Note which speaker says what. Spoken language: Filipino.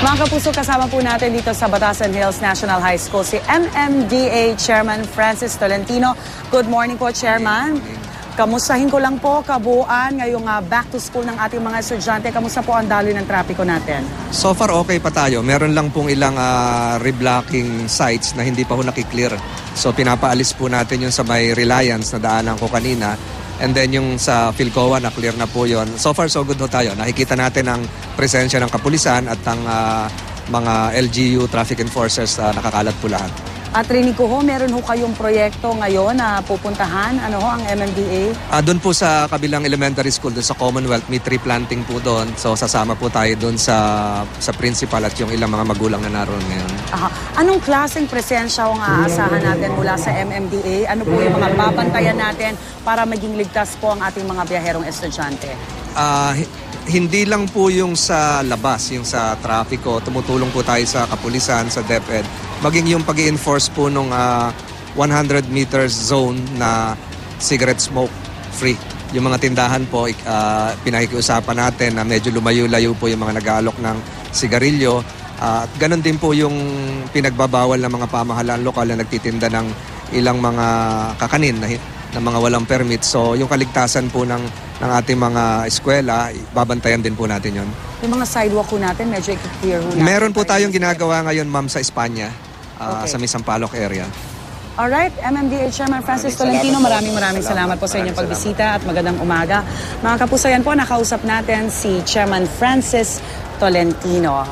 Speaker 1: Mga kapuso, kasama po natin dito sa Batasan Hills National High School si MMDA Chairman Francis Tolentino. Good morning po, Chairman. Kamustahin ko lang po kabuuan ngayong back to school ng ating mga estudyante. Kamusta po ang daloy ng trapiko natin?
Speaker 2: So far okay pa tayo. Meron lang pong ilang reblocking sites na hindi pa ho nakiklear. So pinapaalis po natin yung sa may Reliance na daanan ko kanina. And then yung sa Philcoa na clear na po yon. So far so good ho tayo. Nakikita natin ang presensya ng kapulisan at ang mga LGU traffic enforcers nakakalat po lahat.
Speaker 1: At rinig ko ho, meron ho kayong proyekto ngayon na pupuntahan. Ano ho ang MMDA?
Speaker 2: Doon po sa kabilang elementary school, doon sa Commonwealth, may tree planting po doon. So sasama po tayo doon sa principal at yung ilang mga magulang na naroon ngayon.
Speaker 1: Anong klaseng presensya ang aasahan natin mula sa MMDA? Ano po yung mga babantayan natin para maging ligtas po ang ating mga biyaherong estudyante?
Speaker 2: Hindi lang po yung sa labas, yung sa trafiko. Tumutulong po tayo sa kapulisan, sa DepEd. Maging yung pag-i-enforce po nung 100 meters zone na cigarette smoke free. Yung mga tindahan po, pinakikiusapan natin na medyo lumayo-layo po yung mga nag-aalok ng sigarilyo. At ganun din po yung pinagbabawal ng mga pamahalaan lokal na nagtitinda ng ilang mga kakanin na mga walang permit. So yung kaligtasan po ng ating mga eskwela, babantayan din po natin yon.
Speaker 1: Yung mga sidewalk po natin, medyo i-clear ho natin.
Speaker 2: Meron po tayong ginagawa ngayon, ma'am, sa Espanya, sa Misampaloc area.
Speaker 1: Alright, MMDA Chairman Francis Tolentino, maraming salamat po sa inyong pagbisita at magandang umaga. Mga kapuso, yan po, nakausap natin si Chairman Francis Tolentino.